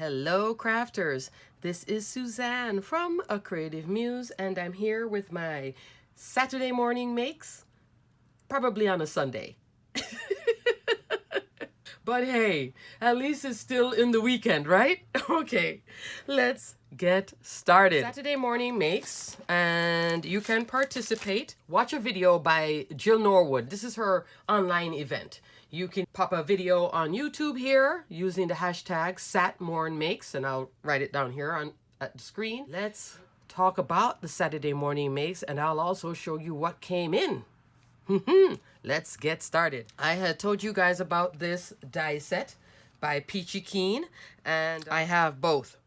Hello crafters, this is Suzanne from A Creative Muse and I'm here with my Saturday morning makes, probably on a Sunday. But hey, at least it's still in the weekend, right? Okay, let's get started. Saturday morning makes, and you can participate. Watch a video by Jill Norwood. This is her online event. You can pop a video on YouTube here using the hashtag SatMornMakes, and I'll write it down here at the screen. Let's talk about the Saturday morning makes, and I'll also show you what came in. Let's get started. I had told you guys about this die set by Peachy Keen, and I have both.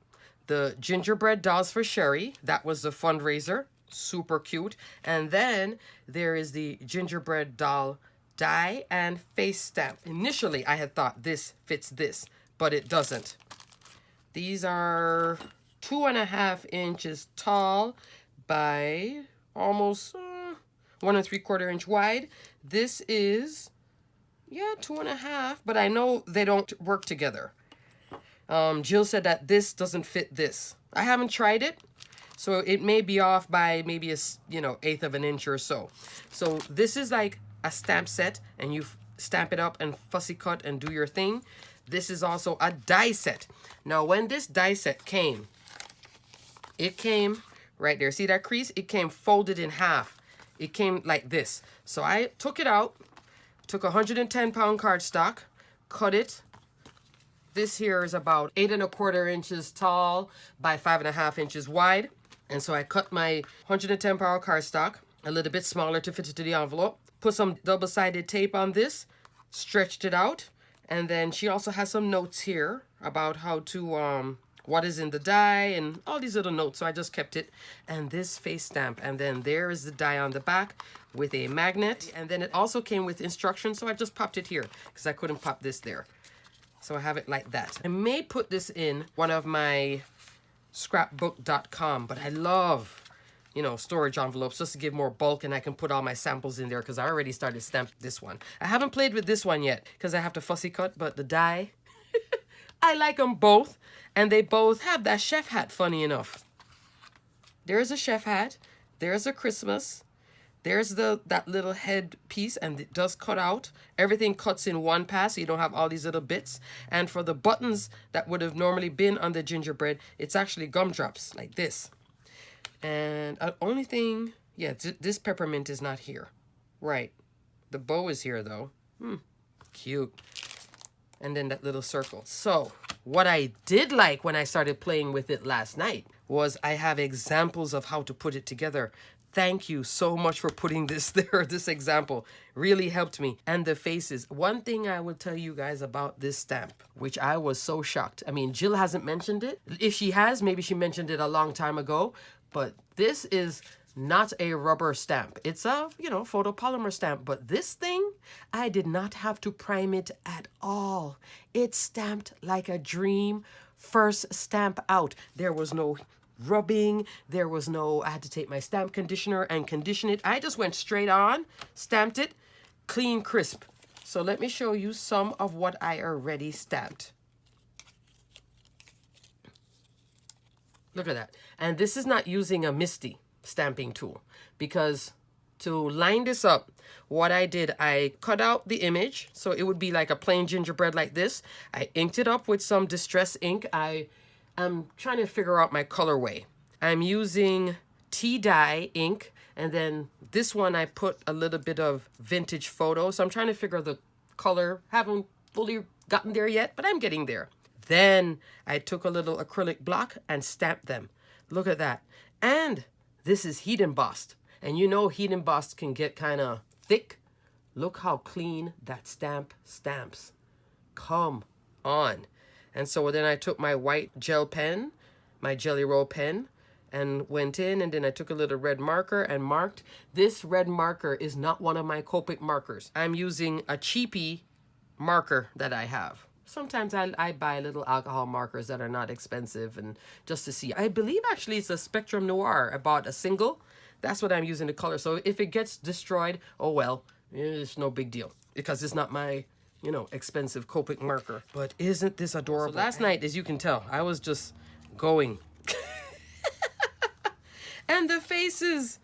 The gingerbread dolls for Sherry, that was the fundraiser, super cute. And then there is the gingerbread doll die and face stamp. Initially, I had thought this fits this, but it doesn't. These are 2.5 inches tall by almost 1 3/4 inch wide. This is, 2.5, but I know they don't work together. Jill said that this doesn't fit this. I haven't tried it, so it may be off by maybe a 1/8 of an inch or so. So this is like a stamp set, and you stamp it up and fussy cut and do your thing. This is also a die set. Now, when this die set came, it came right there. See that crease? It came folded in half. It came like this. So I took it out, took 110-pound cardstock, cut it. This here is about 8 1/4 inches tall by 5.5 inches wide. And so I cut my 110-pound cardstock a little bit smaller to fit into the envelope. Put some double-sided tape on this, stretched it out. And then she also has some notes here about how to, what is in the die and all these little notes. So I just kept it. And this face stamp. And then there is the die on the back with a magnet. And then it also came with instructions. So I just popped it here because I couldn't pop this there. So I have it like that. I may put this in one of my scrapbook.com, but I love, storage envelopes just to give more bulk, and I can put all my samples in there because I already started stamping this one. I haven't played with this one yet because I have to fussy cut, but the die, I like them both, and they both have that chef hat, funny enough. There's a chef hat, there's a Christmas, there's that little head piece, and it does cut out. Everything cuts in one pass, so you don't have all these little bits. And for the buttons that would have normally been on the gingerbread, it's actually gumdrops like this. And only thing, this peppermint is not here. Right. The bow is here, though. Cute. And then that little circle. So what I did like when I started playing with it last night was I have examples of how to put it together. Thank you so much for putting this there. This example really helped me. And the faces. One thing I will tell you guys about this stamp, which I was so shocked. I mean, Jill hasn't mentioned it. If she has, maybe she mentioned it a long time ago. But this is not a rubber stamp. It's a, photopolymer stamp. But this thing, I did not have to prime it at all. It stamped like a dream. First stamp out. There was no rubbing, there was no, I had to take my stamp conditioner and condition it. I just went straight on, stamped it, clean, crisp. So let me show you some of what I already stamped. Look at that. And this is not using a MISTI stamping tool, because to line this up, what I did, I cut out the image so it would be like a plain gingerbread like this. I inked it up with some distress ink. I'm trying to figure out my colorway. I'm using tea dye ink, and then this one I put a little bit of vintage photo. So I'm trying to figure the color. Haven't fully gotten there yet, but I'm getting there. Then I took a little acrylic block and stamped them. Look at that. And this is heat embossed. And heat embossed can get kind of thick. Look how clean that stamp stamps. Come on. And so then I took my white gel pen, my Jelly Roll pen, and went in, and then I took a little red marker and marked. This red marker is not one of my Copic markers. I'm using a cheapy marker that I have. Sometimes I buy little alcohol markers that are not expensive, and just to see. I believe actually it's a Spectrum Noir. I bought a single. That's what I'm using to color. So if it gets destroyed, oh well, it's no big deal, because it's not my you know, expensive Copic marker. But isn't this adorable? So last night, as you can tell, I was just going. And the faces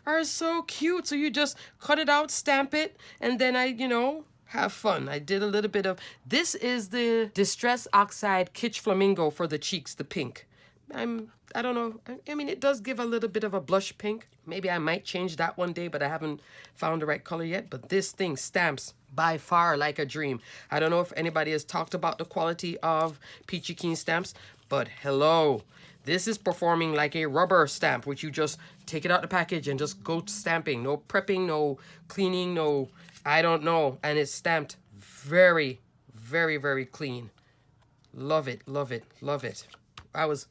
are so cute. So you just cut it out, stamp it, and then you know, have fun. I did a little bit of, this is the Distress Oxide Kitsch Flamingo for the cheeks, the pink. I don't know. I mean, it does give a little bit of a blush pink. Maybe I might change that one day, but I haven't found the right color yet. But this thing stamps by far like a dream. I don't know if anybody has talked about the quality of Peachy Keen stamps, but hello. This is performing like a rubber stamp, which you just take it out the package and just go stamping. No prepping, no cleaning, no, I don't know. And it's stamped very, very, very clean. Love it, love it, love it. I was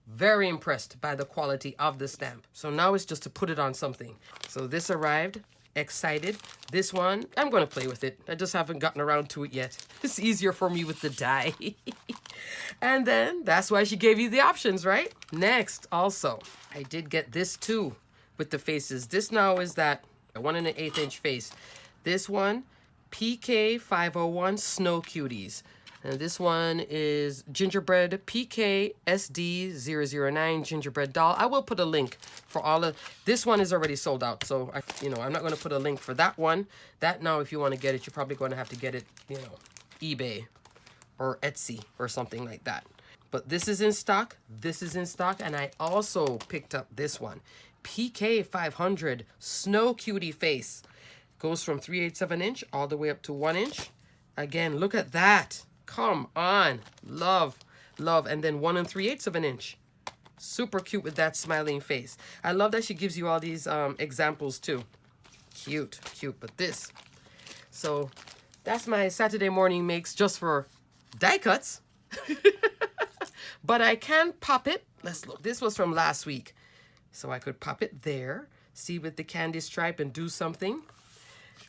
very impressed by the quality of the stamp. So now it's just to put it on something. So this arrived, excited. This one, I'm going to play with it. I just haven't gotten around to it yet. It's easier for me with the die. And then that's why she gave you the options, right? Next, also, I did get this too with the faces. This now is that 1 1/8 inch face. This one, PK 501 Snow Cuties. And this one is Gingerbread PK SD009 Gingerbread Doll. I will put a link for all of, this one is already sold out. So, I'm not going to put a link for that one. That now, if you want to get it, you're probably going to have to get it, eBay or Etsy or something like that. But this is in stock. This is in stock. And I also picked up this one. PK 500 Snow Cutie Face. Goes from 3/8 of an inch all the way up to 1 inch. Again, look at that. Come on. Love, love. And then 1 3/8 of an inch. Super cute with that smiling face. I love that she gives you all these examples too. Cute, cute. But this. So that's my Saturday morning makes just for die cuts. But I can pop it. Let's look. This was from last week. So I could pop it there. See with the candy stripe and do something.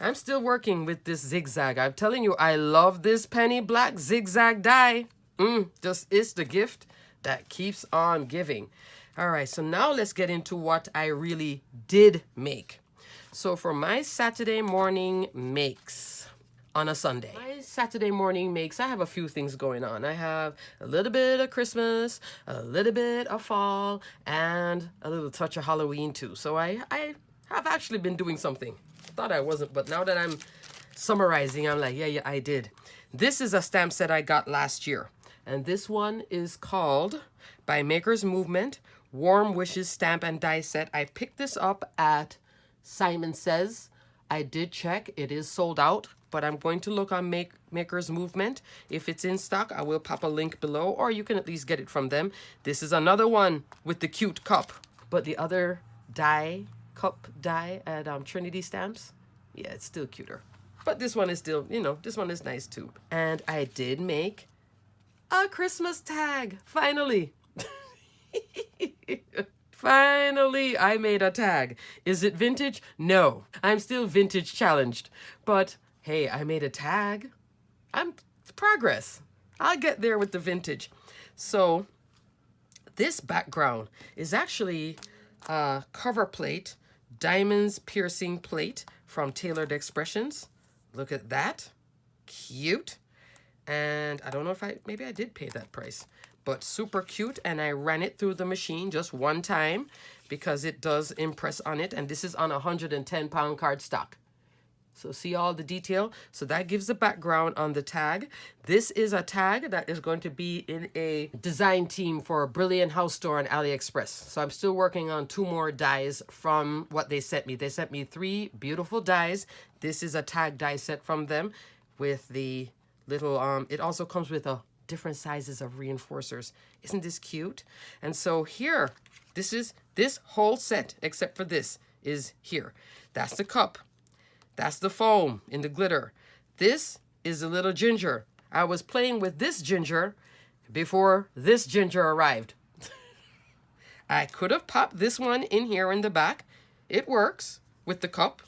I'm still working with this zigzag. I'm telling you, I love this penny black zigzag die. Just it's the gift that keeps on giving. All right, so now let's get into what I really did make. So for my Saturday morning makes on a Sunday. My Saturday morning makes, I have a few things going on. I have a little bit of Christmas, a little bit of fall, and a little touch of Halloween too. So I have actually been doing something. Thought I wasn't, but now that I'm summarizing, I'm like, yeah, I did. This is a stamp set I got last year. And this one is called, by Maker's Movement, Warm Wishes Stamp and Die Set. I picked this up at Simon Says. I did check. It is sold out, but I'm going to look on Maker's Movement. If it's in stock, I will pop a link below, or you can at least get it from them. This is another one with the cute cup, but the other die, cup die at Trinity Stamps, yeah, it's still cuter. But this one is still, this one is nice too. And I did make a Christmas tag, finally. Finally, I made a tag. Is it vintage? No, I'm still vintage challenged. But hey, I made a tag. Progress. I'll get there with the vintage. So this background is actually a cover plate, diamonds piercing plate from Tailored Expressions. Look at that. Cute. And I don't know if maybe I did pay that price, but super cute. And I ran it through the machine just one time because it does impress on it. And this is on 110-pound cardstock. So see all the detail. So that gives the background on the tag. This is a tag that is going to be in a design team for a Brilliant House Store on AliExpress. So I'm still working on 2 more dies from what they sent me. They sent me 3 beautiful dies. This is a tag die set from them with the little, it also comes with different sizes of reinforcers. Isn't this cute? And so here, this whole set, except for this, is here. That's the cup. That's the foam in the glitter. This is a little ginger. I was playing with this ginger before this ginger arrived. I could have popped this one in here in the back. It works with the cup.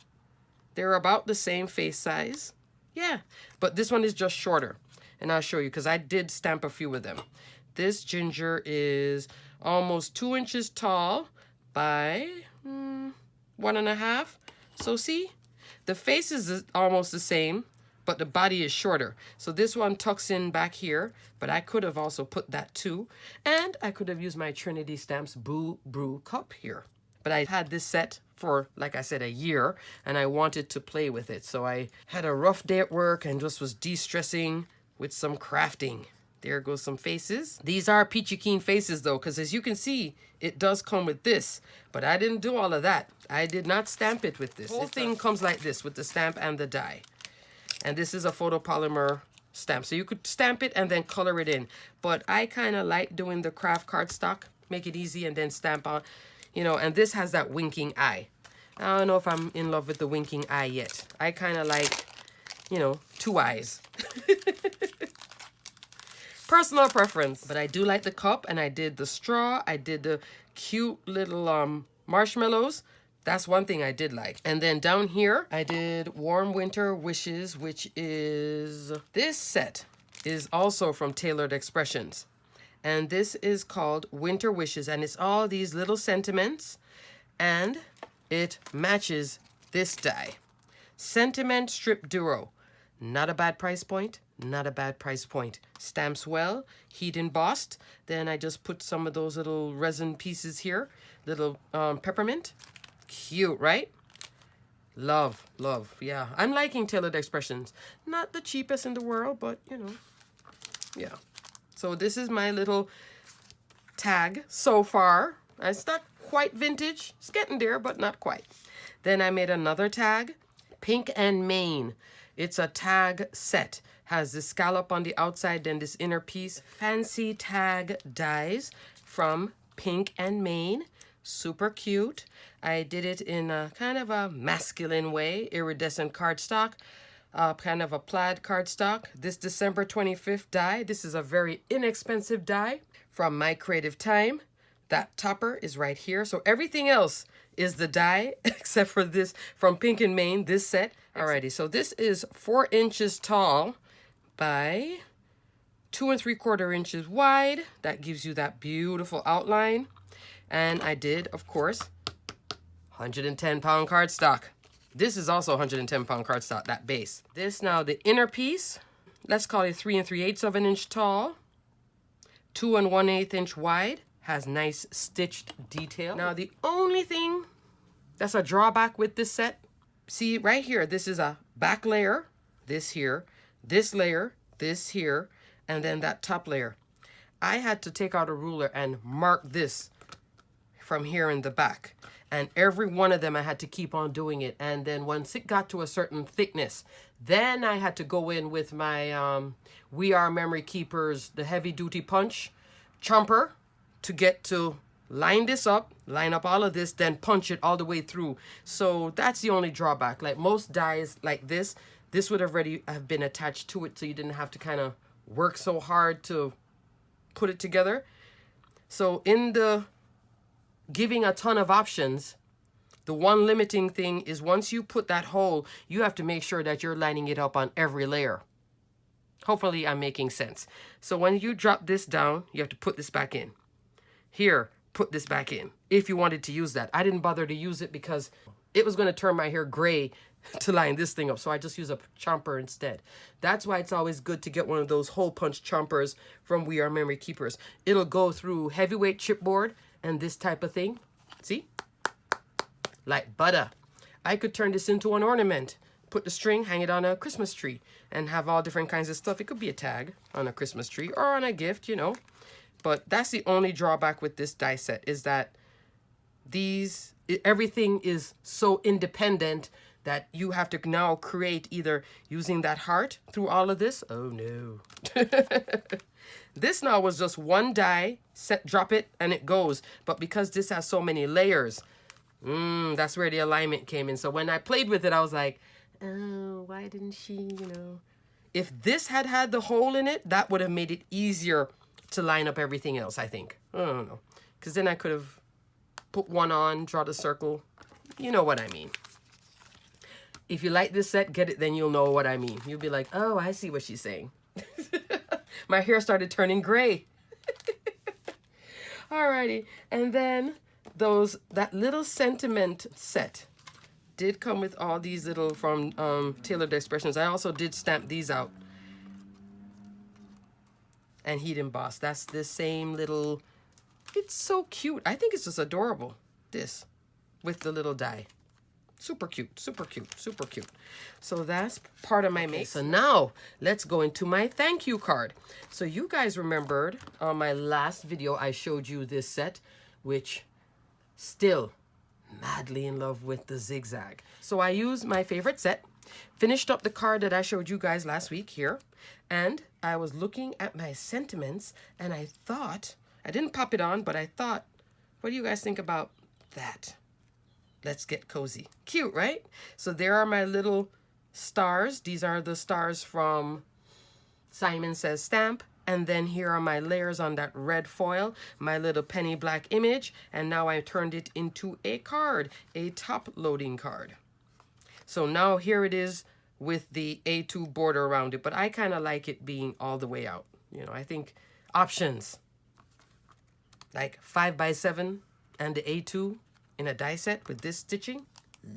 They're about the same face size. Yeah, but this one is just shorter. And I'll show you because I did stamp a few of them. This ginger is almost 2 inches tall by 1.5. So see? The face is almost the same, but the body is shorter. So this one tucks in back here, but I could have also put that too. And I could have used my Trinity Stamps Boo Brew cup here. But I had this set for, like I said, a year, and I wanted to play with it. So I had a rough day at work and just was de-stressing with some crafting. There goes some faces. These are Peachy Keen faces though, because as you can see, it does come with this. But I didn't do all of that. I did not stamp it with this. The whole thing comes like this with the stamp and the die. And this is a photopolymer stamp. So you could stamp it and then color it in. But I kind of like doing the craft cardstock. Make it easy and then stamp on. You know, and this has that winking eye. I don't know if I'm in love with the winking eye yet. I kind of like, you know, two eyes. Personal preference. But I do like the cup, and I did the straw. I did the cute little marshmallows. That's one thing I did like. And then down here, I did Warm Winter Wishes, which is... This set is also from Tailored Expressions. And this is called Winter Wishes, and it's all these little sentiments, and it matches this die. Sentiment Strip Duro. Not a bad price point. Not a bad price point. Stamps well, heat embossed. Then I just put some of those little resin pieces here. Little peppermint. Cute, right? Love, love. Yeah, I'm liking Tailored Expressions. Not the cheapest in the world, but, you know, yeah. So this is my little tag so far. It's not quite vintage. It's getting there, but not quite. Then I made another tag. Pink and Main. It's a tag set. Has this scallop on the outside, then this inner piece. Fancy tag dies from Pink and Main. Super cute. I did it in a kind of a masculine way. Iridescent cardstock. Kind of a plaid cardstock. This December 25th die. This is a very inexpensive die from My Creative Time. That topper is right here. So everything else is the die except for this from Pink and Main, this set. Alrighty, so this is 4 inches tall by 2 3/4 inches wide. That gives you that beautiful outline. And I did, of course, 110-pound cardstock. This is also 110-pound cardstock, that base. This now, the inner piece, let's call it 3 3/8 of an inch tall, 2 1/8 inch wide, has nice stitched detail. Now, the only thing that's a drawback with this set, see right here, this is a back layer, this here, this layer, this here, and then that top layer. I had to take out a ruler and mark this from here in the back. And every one of them I had to keep on doing it. And then once it got to a certain thickness, then I had to go in with my We Are Memory Keepers, the heavy duty punch chomper to get to line this up, line up all of this, then punch it all the way through. So that's the only drawback. Like most dies like this would already have been attached to it, so you didn't have to kind of work so hard to put it together. So in the giving a ton of options, the one limiting thing is once you put that hole, you have to make sure that you're lining it up on every layer. Hopefully I'm making sense. So when you drop this down, you have to put this back in. Here, put this back in if you wanted to use that. I didn't bother to use it because it was going to turn my hair gray to line this thing up, so I just use a chomper instead. That's why it's always good to get one of those hole punch chompers from We Are Memory Keepers. It'll go through heavyweight chipboard and this type of thing. See? Like butter. I could turn this into an ornament. Put the string, hang it on a Christmas tree, and have all different kinds of stuff. It could be a tag on a Christmas tree or on a gift, you know. But that's the only drawback with this die set, is that everything is so independent that you have to now create either using that heart through all of this. Oh no. This now was just one die, drop it, and it goes. But because this has so many layers, that's where the alignment came in. So when I played with it, I was like, oh, why didn't she, you know? If this had had the hole in it, that would have made it easier to line up everything else, I think. I don't know. Because then I could have put one on, draw the circle. You know what I mean. If you like this set, get it, then you'll know what I mean. You'll be like, oh, I see what she's saying. My hair started turning gray. Alrighty. And then that little sentiment set. did come with all these little from Tailored Expressions. I also did stamp these out and heat emboss. That's the same little, it's so cute. I think it's just adorable, this, with the little die. Super cute, super cute, super cute. So that's part of my make. So now let's go into my thank you card. So you guys remembered on my last video, I showed you this set, which still madly in love with the zigzag. So I used my favorite set, finished up the card that I showed you guys last week here, and I was looking at my sentiments and I thought, I didn't pop it on, but I thought, what do you guys think about that? Let's get cozy. Cute, right? So there are my little stars. These are the stars from Simon Says Stamp. And then here are my layers on that red foil, my little penny black image. And now I turned it into a card, a top loading card. So now here it is with the A2 border around it. But I kind of like it being all the way out. You know, I think options like 5x7 and the A2 in a die set with this stitching,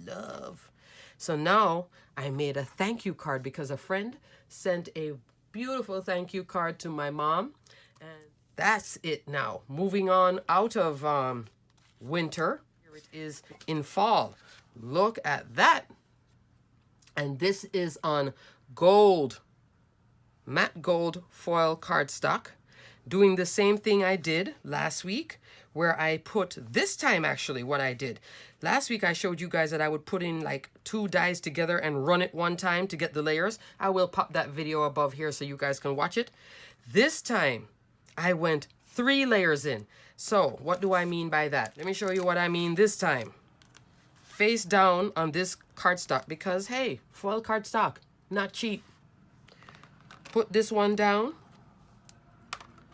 love. So now I made a thank you card because a friend sent a beautiful thank you card to my mom. And that's it now. Moving on out of winter. Here it is in fall. Look at that. And this is on gold, matte gold foil cardstock. Doing the same thing I did last week, where I put, this time actually what I did. Last week I showed you guys that I would put in like 2 dies together and run it one time to get the layers. I will pop that video above here so you guys can watch it. This time I went 3 layers in. So what do I mean by that? Let me show you what I mean this time. Face down on this cardstock because hey, foil cardstock, not cheap. Put this one down.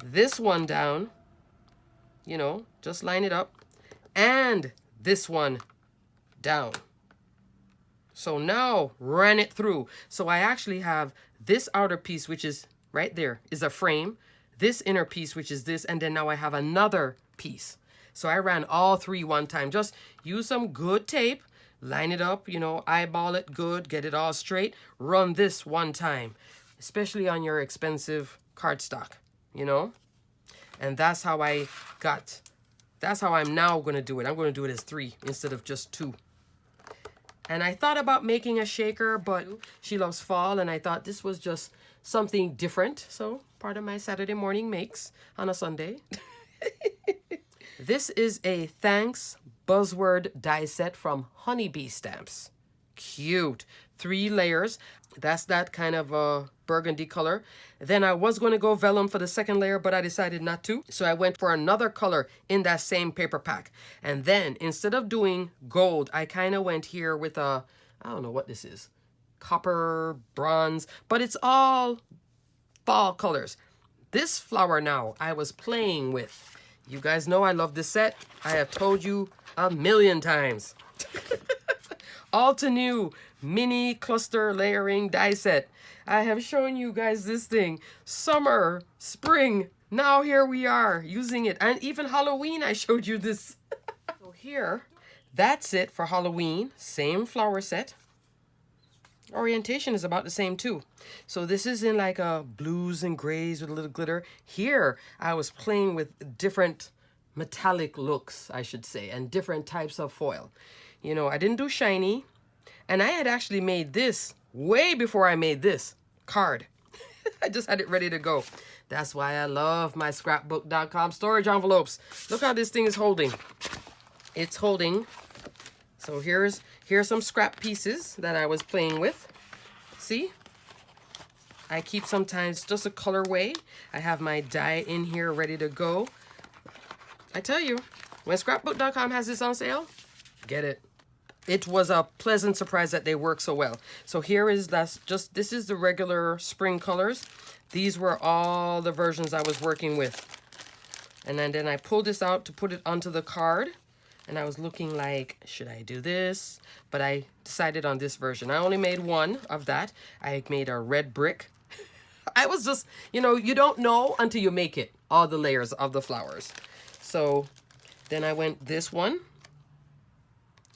This one down, you know, just line it up, and this one down. So now run it through. So I actually have this outer piece, which is right there, is a frame, this inner piece, which is this, and then now I have another piece. So I ran all 3 one time. Just use some good tape, line it up, you know, eyeball it good, get it all straight, run this one time, especially on your expensive cardstock. You know, and that's how I got, that's how I'm now going to do it. I'm going to do it as 3 instead of just 2. And I thought about making a shaker, but she loves fall, and I thought this was just something different. So part of my Saturday morning makes on a Sunday. This is a thanks buzzword die set from Honeybee Stamps. Cute. 3 layers. That's that kind of a burgundy color. Then I was going to go vellum for the second layer, but I decided not to. So I went for another color in that same paper pack. And then instead of doing gold, I kind of went here with a, I don't know what this is, copper, bronze, but it's all fall colors. This flower now I was playing with. You guys know I love this set. I have told you a million times. Alta New mini cluster layering die set. I have shown you guys this thing summer, spring. Now here we are using it, and even Halloween I showed you this. So here, that's it for Halloween. Same flower set. Orientation is about the same too. So this is in like a blues and grays with a little glitter. Here I was playing with different metallic looks, I should say, and different types of foil. You know, I didn't do shiny, and I had actually made this way before I made this card. I just had it ready to go. That's why I love my scrapbook.com storage envelopes. Look how this thing is holding. It's holding. So here's some scrap pieces that I was playing with. See? I keep sometimes just a colorway. I have my die in here ready to go. I tell you, when scrapbook.com has this on sale, get it. It was a pleasant surprise that they work so well. So here is this is the regular spring colors. These were all the versions I was working with. And then I pulled this out to put it onto the card. And I was looking like, should I do this? But I decided on this version. I only made one of that. I made a red brick. I was just, you know, you don't know until you make it, all the layers of the flowers. So then I went this one.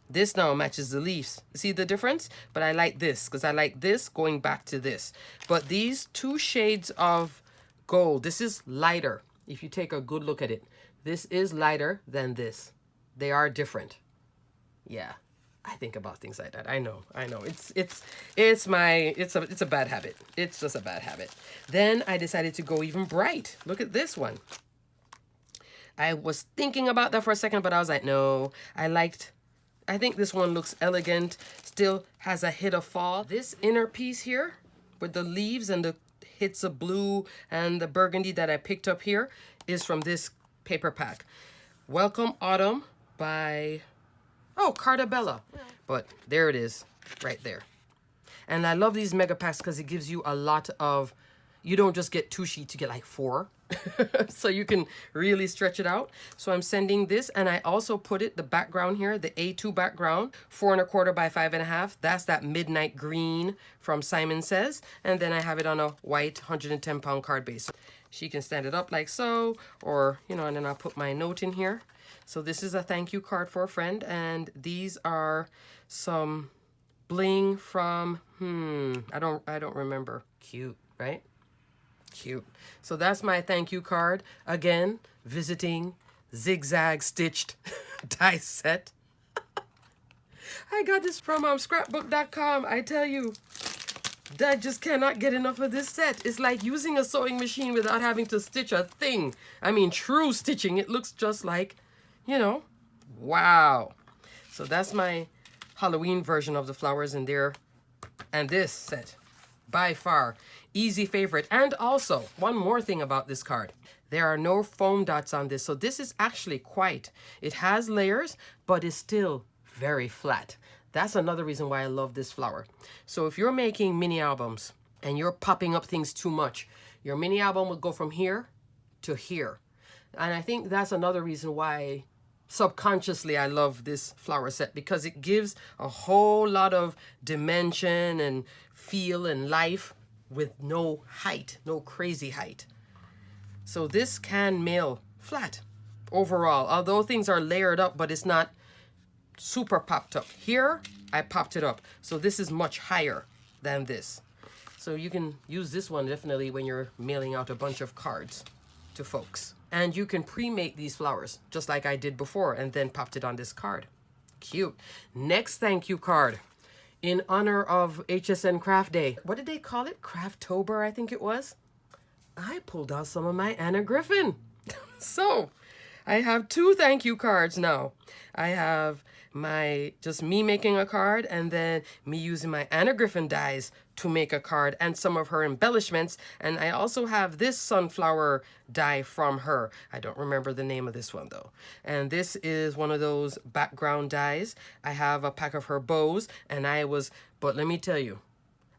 This now matches the leaves. See the difference? But I like this because I like this going back to this. But these two shades of gold, this is lighter. If you take a good look at it, this is lighter than this. They are different. Yeah, I think about things like that. I know. It's a bad habit. It's just a bad habit. Then I decided to go even bright. Look at this one. I was thinking about that for a second, but I was like, no. I think this one looks elegant. Still has a hit of fall. This inner piece here with the leaves and the hits of blue and the burgundy that I picked up here is from this paper pack. Welcome Autumn by, oh, Cartabella. But there it is, right there. And I love these mega packs because it gives you a lot of, you don't just get 2 sheets, you get like 4. So you can really stretch it out. So I'm sending this, and I also put it, the background here, the A2 background, 4 1/4 by 5 1/2. That's that midnight green from Simon Says. And then I have it on a white 110-pound card base. She can stand it up like so, or, you know, and then I'll put my note in here. So this is a thank you card for a friend, and these are some bling from, I don't remember. Cute, right? Cute. So that's my thank you card. Again, visiting zigzag stitched die set. I got this from scrapbook.com. I tell you, I just cannot get enough of this set. It's like using a sewing machine without having to stitch a thing. I mean, true stitching. It looks just like, you know, wow. So that's my Halloween version of the flowers in there. And this set, by far, easy favorite. And also, one more thing about this card. There are no foam dots on this. So this is actually quite, it has layers, but it's still very flat. That's another reason why I love this flower. So if you're making mini albums and you're popping up things too much, your mini album would go from here to here. And I think that's another reason why subconsciously I love this flower set, because it gives a whole lot of dimension and feel and life with no height, no crazy height. So this can mail flat overall, although things are layered up, but it's not super popped up. Here, I popped it up. So this is much higher than this. So you can use this one definitely when you're mailing out a bunch of cards to folks. And you can pre-make these flowers, just like I did before, and then popped it on this card. Cute. Next thank you card. In honor of HSN Craft Day. What did they call it? Craftober, I think it was. I pulled out some of my Anna Griffin. So, I have 2 thank you cards now. I have just me making a card, and then me using my Anna Griffin dies to make a card and some of her embellishments. And I also have this sunflower die from her. I don't remember the name of this one though. And this is one of those background dies. I have a pack of her bows, and but let me tell you,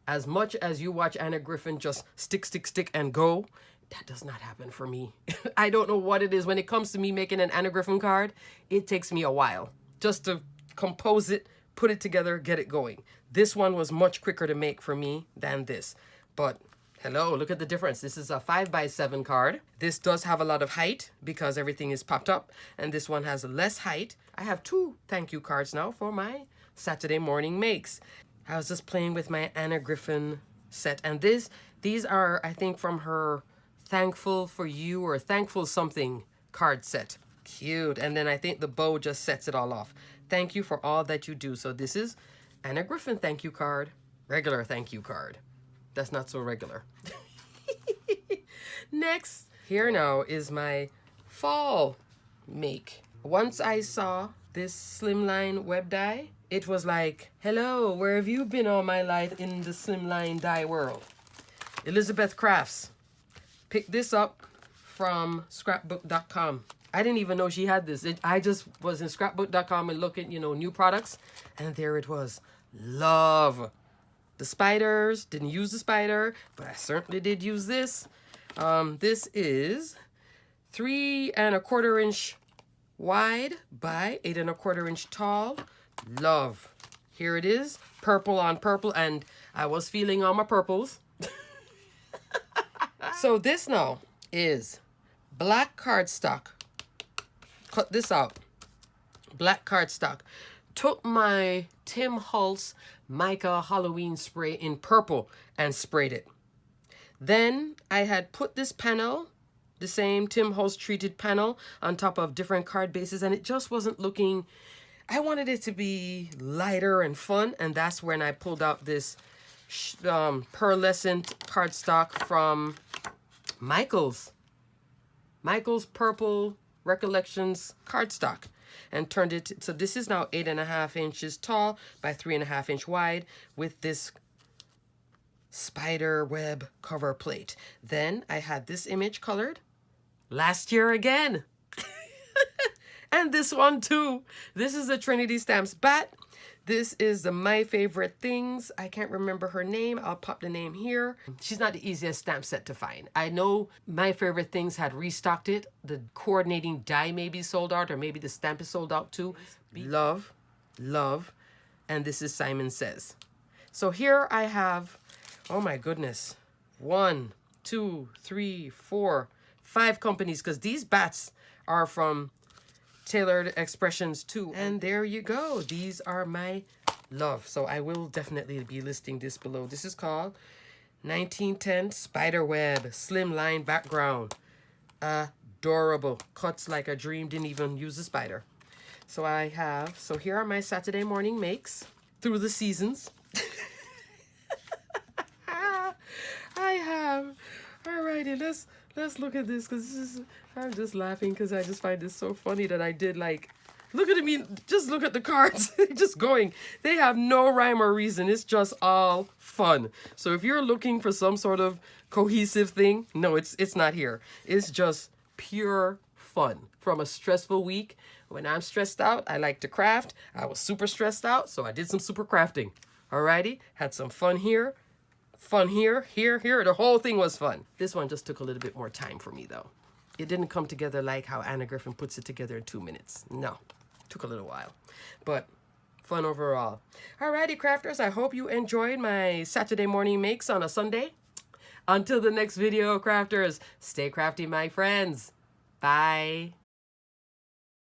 as much as you watch Anna Griffin just stick and go, that does not happen for me. I don't know what it is. When it comes to me making an Anna Griffin card, it takes me a while just to compose it, put it together, get it going. This one was much quicker to make for me than this. But hello, look at the difference. This is a 5x7 card. This does have a lot of height because everything is popped up. And this one has less height. I have 2 thank you cards now for my Saturday morning makes. I was just playing with my Anna Griffin set. And these are, I think, from her Thankful for You or Thankful Something card set. Cute. And then I think the bow just sets it all off. Thank you for all that you do. So this is Anna Griffin thank you card. Regular thank you card. That's not so regular. Next, here now is my fall make. Once I saw this slimline web die, it was like, hello, where have you been all my life in the slimline die world? Elizabeth Crafts. Picked this up from scrapbook.com. I didn't even know she had this. I just was in scrapbook.com and looking, new products. And there it was. Love. The spiders. Didn't use the spider, but I certainly did use this. This is 3 1/4 inch wide by 8 1/4 inch tall. Love. Here it is. Purple on purple. And I was feeling all my purples. So this now is black cardstock. Cut this out. Black cardstock. took my Tim Holtz Mica Halloween spray in purple and sprayed it. Then I had put this panel, the same Tim Holtz treated panel, on top of different card bases, and it just wasn't looking, I wanted it to be lighter and fun, and that's when I pulled out this pearlescent cardstock from Michael's Purple Recollections cardstock, and turned it, so this is now 8.5 inches tall by 3.5 inch wide with this spider web cover plate. Then I had this image colored last year again. And this one too. This is a Trinity Stamps bat. This is the My Favorite Things. I can't remember her name. I'll pop the name here. She's not the easiest stamp set to find. I know My Favorite Things had restocked it. The coordinating die may be sold out, or maybe the stamp is sold out too. Love, love. And this is Simon Says. So here I have, oh my goodness, 1, 2, 3, 4, 5 companies, because these bats are from Tailored Expressions too. And there you go. These are my love. So I will definitely be listing this below. This is called 1910 Spiderweb Slimline Background. Adorable. Cuts like a dream. Didn't even use a spider. So so here are my Saturday morning makes through the seasons. Alrighty, let's look at this, because I'm just laughing because I just find this so funny that I did, like, look at me, just look at the cards, just going. They have no rhyme or reason. It's just all fun. So if you're looking for some sort of cohesive thing, no, it's not here. It's just pure fun from a stressful week. When I'm stressed out, I like to craft. I was super stressed out, so I did some super crafting. Alrighty, had some fun here. Fun here. The whole thing was fun. This one just took a little bit more time for me, though. It didn't come together like how Anna Griffin puts it together in 2 minutes. No, took a little while, but fun overall. Alrighty, crafters, I hope you enjoyed my Saturday morning makes on a Sunday. Until the next video, crafters, stay crafty, my friends. Bye.